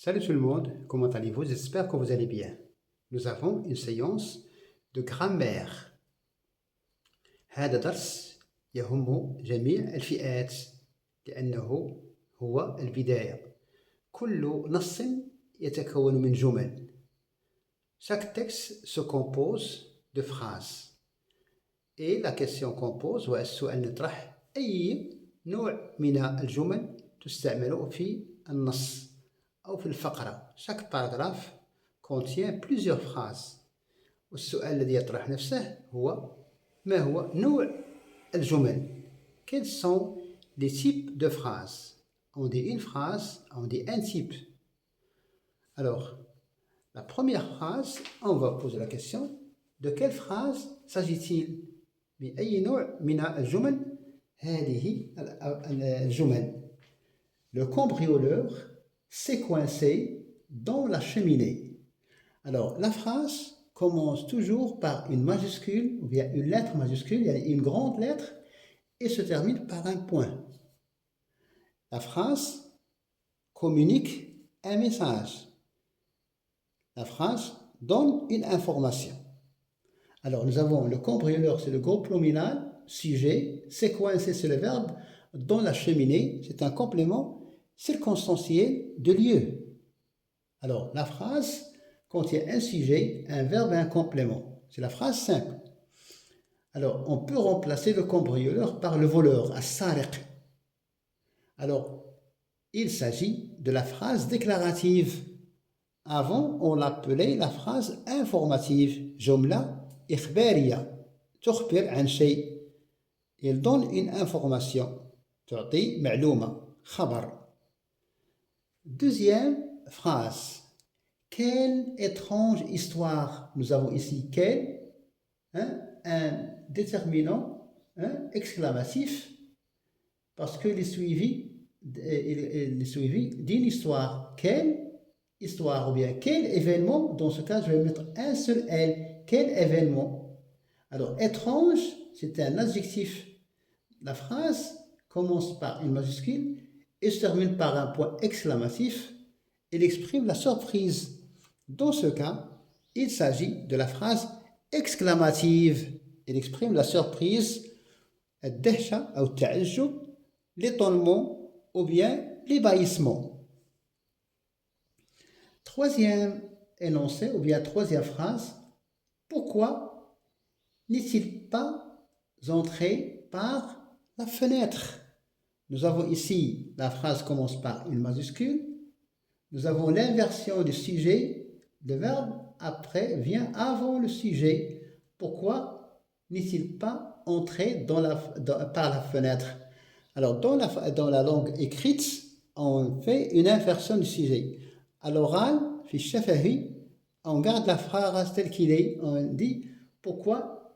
Salut tout le monde, comment allez-vous? J'espère que vous allez bien. Nous avons une séance de grammaire. هذا درس يهم جميع الفئات لأنه هو البداية. كل نص يتكون من جمل. Chaque texte se compose de phrases. Et la question qu'on pose والسؤال نطرح أي نوع من الجمل تستعمل في النص أو في الفقرة. Chaque paragraphe contient plusieurs phrases. والسؤال الذي يطرح نفسه هو ما هو نوع الجمل? Quels sont les types de phrases? On dit une phrase, on dit un type. Alors, la première phrase, on va poser la question, de quelle phrase s'agit-il? بأي نوع من الجمل هذه الجمل? Le cambrioleur s'est coincé dans la cheminée. Alors, la phrase commence toujours par une majuscule, ou bien une lettre majuscule, il y a une grande lettre, et se termine par un point. La phrase communique un message. La phrase donne une information. Alors, nous avons le cambrioleur, c'est le groupe nominal, sujet, s'est coincé, c'est le verbe, dans la cheminée, c'est un complément circonstanciel de lieu. Alors, la phrase contient un sujet, un verbe et un complément. C'est la phrase simple. Alors, on peut remplacer le cambrioleur par le voleur, as-sariq. Alors, il s'agit de la phrase déclarative. Avant, on l'appelait la phrase informative, jumla إخبارية تخبر عن شيء. Il donne une information. تعطي معلومة, خبر. Deuxième phrase. Quelle étrange histoire. Nous avons ici quel, un déterminant exclamatif parce qu'il est suivi d'une histoire. Quelle histoire ou bien quel événement? Dans ce cas, je vais mettre un seul L. Quel événement? Alors, étrange, c'est un adjectif. La phrase commence par une majuscule et se termine par un point exclamatif. Il exprime la surprise. Dans ce cas, il s'agit de la phrase exclamative. Il exprime la surprise, الدهشة أو التعجب, l'étonnement ou bien l'ébahissement. Troisième énoncé ou bien troisième phrase. Pourquoi n'est-il pas entré par la fenêtre? Nous avons ici, la phrase commence par une majuscule. Nous avons l'inversion du sujet. Le verbe après vient avant le sujet. Pourquoi n'est-il pas entré par la fenêtre? Alors, dans la langue écrite, on fait une inversion du sujet. À l'oral, في الشفهي, on garde la phrase telle qu'il est. On dit pourquoi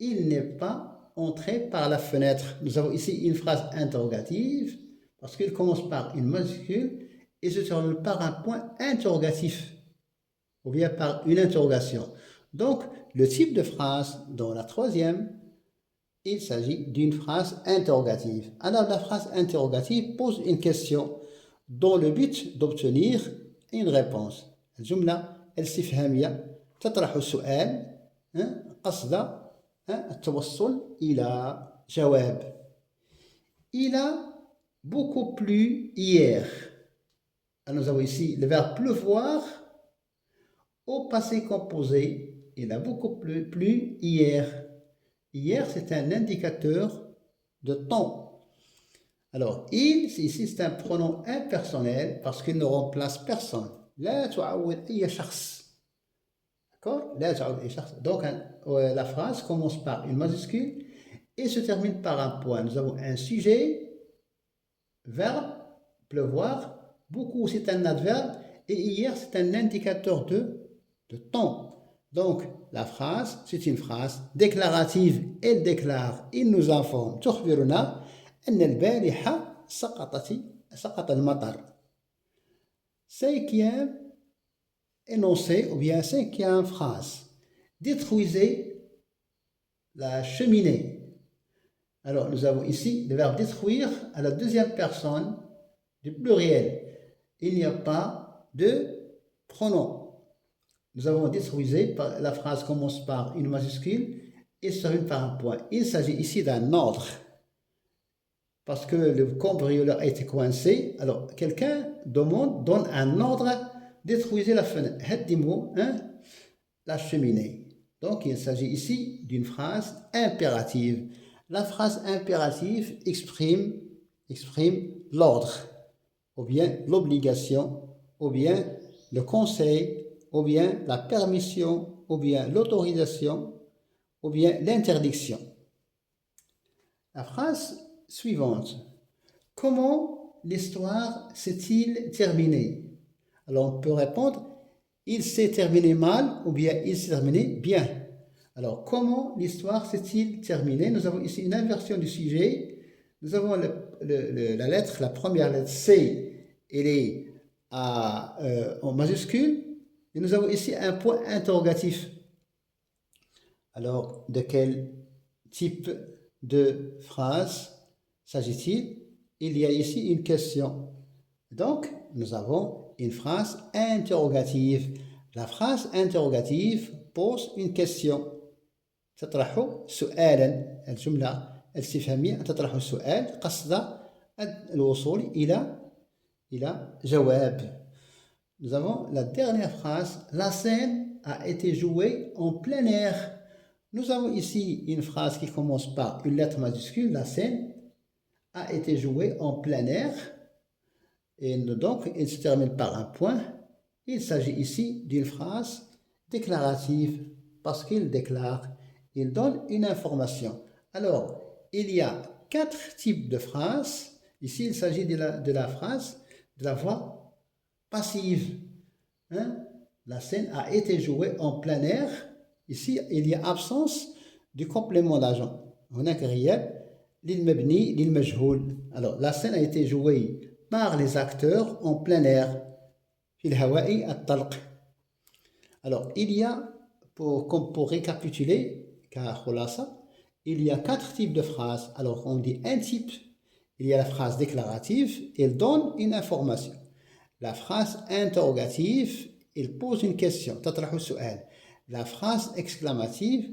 il n'est pas entré par la fenêtre. Nous avons ici une phrase interrogative parce qu'il commence par une majuscule et se termine par un point interrogatif ou bien par une interrogation. Donc, le type de phrase dans la troisième, il s'agit d'une phrase interrogative. Alors, la phrase interrogative pose une question dans le but d'obtenir une réponse. الجملة الاستفهامية تطرح السؤال قصد التوصل إلى جواب. Il a beaucoup plu hier. Alors, nous avons ici le verbe pleuvoir au passé composé. Il a beaucoup plu hier. Hier, c'est un indicateur de temps. Alors, il, ici, c'est un pronom impersonnel parce qu'il ne remplace personne. لا تعول أي شخص. D'accord? لا تعول أي شخص. Donc, la phrase commence par une majuscule et se termine par un point. Nous avons un sujet, verbe, pleuvoir. Beaucoup, c'est un adverbe. Et hier, c'est un indicateur de temps. Donc, la phrase, c'est une phrase déclarative. Elle déclare, il nous informe. تخبرنا أن البارحة سقط المطر. Cinquième énoncé ou bien cinquième phrase. Détruisez la cheminée. Alors, nous avons ici le verbe détruire à la deuxième personne du pluriel. Il n'y a pas de pronoms. Nous avons détruisé, la phrase commence par une majuscule et se termine par un point. Il s'agit ici d'un ordre. Parce que le cambrioleur a été coincé, alors quelqu'un donne un ordre, détruisez la fenêtre, la cheminée. Donc il s'agit ici d'une phrase impérative. La phrase impérative exprime l'ordre, ou bien l'obligation, ou bien le conseil, ou bien la permission, ou bien l'autorisation, ou bien l'interdiction. La phrase suivante. Comment l'histoire s'est-il terminée? Alors on peut répondre, il s'est terminé mal ou bien il s'est terminé bien. Alors comment l'histoire s'est-il terminée? Nous avons ici une inversion du sujet. Nous avons la lettre, la première lettre C, elle est en majuscule. Et nous avons ici un point interrogatif. Alors de quel type de phrase s'agit-il? Il y a ici une question. Donc, nous avons une phrase interrogative. La phrase interrogative pose une question. تطرح سؤالا. الجملة الاستفهامية تطرح سؤال قصد الوصول إلى جواب. Nous avons la dernière phrase. La scène a été jouée en plein air. Nous avons ici une phrase qui commence par une lettre majuscule. La scène a été jouée en plein air. Et donc, il se termine par un point. Il s'agit ici d'une phrase déclarative parce qu'il déclare, il donne une information. Alors, il y a 4 types de phrases. Ici, il s'agit de la phrase, de la voix passive. La scène a été jouée en plein air. Ici, il y a absence du complément d'agent. هناك غياب للمبني للمجهول. Alors, la scène a été jouée par les acteurs en plein air. في الهواء الطلق. Alors, il y a, pour récapituler, il y a 4 types de phrases. Alors, on dit un type. Il y a la phrase déclarative, elle donne une information. La phrase interrogative, elle pose une question. تطرح سؤال. La phrase exclamative,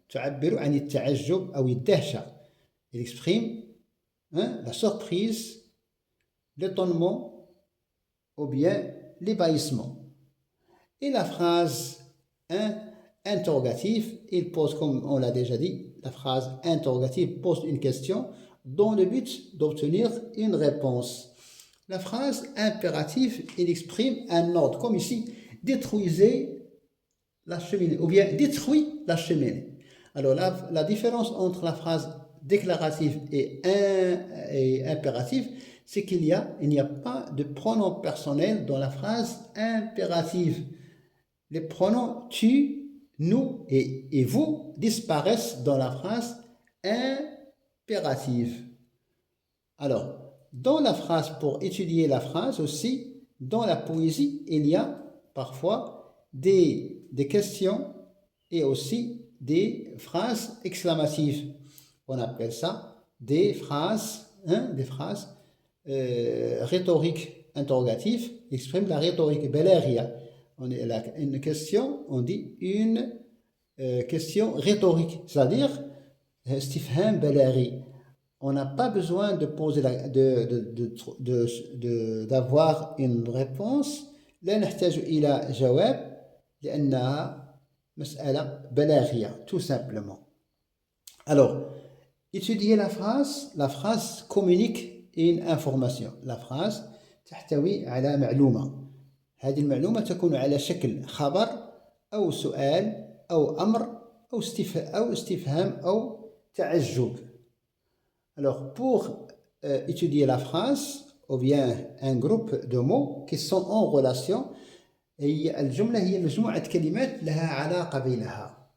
تعبر عن التعجب أو الدهشة. Elle exprime la surprise, l'étonnement ou bien l'ébahissement. Et la phrase interrogative, il pose, comme on l'a déjà dit, la phrase interrogative pose une question dans le but d'obtenir une réponse. La phrase impérative, il exprime un ordre, comme ici, détruisez la cheminée, ou bien détruit la cheminée. Alors la différence entre la phrase déclarative et impérative, c'est qu'il n'y a pas de pronom personnel dans la phrase impérative. Les pronoms tu, nous et vous disparaissent dans la phrase impérative. Alors, dans la phrase, pour étudier la phrase aussi, dans la poésie, il y a parfois des questions et aussi des phrases exclamatives. On appelle ça des phrases rhétoriques interrogatives, expriment la rhétorique balaghia. On est là, une question, on dit une question rhétorique, c'est-à-dire istifham balaghi. On n'a pas besoin de poser d'avoir une réponse. لا نحتاج إلى جواب لأنها مسألة بلاغية, tout simplement. Alors, étudier la phrase communique une information. La phrase تحتوي على معلومة. هذه المعلومة تكون على شكل خبر أو سؤال أو أمر أو استفهام أو تعجب. Alors, pour étudier la phrase, ou bien un groupe de mots qui sont en relation, الجملة هي مجموعة كلمات لها علاقة بينها.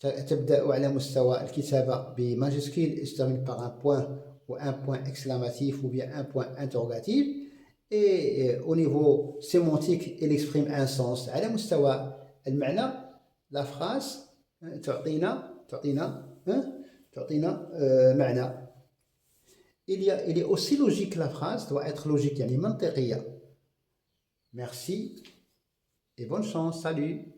تبدأ على مستوى الكتابة بماجسكيل يستعمل par un point ou un point exclamatif ou bien un point interrogatif, et au niveau sémantique elle exprime un sens. على مستوى المعنى la phrase تعطينا معنى. Il est aussi logique, la phrase doit être logique, يعني منطقية. Merci et bonne chance. Salut!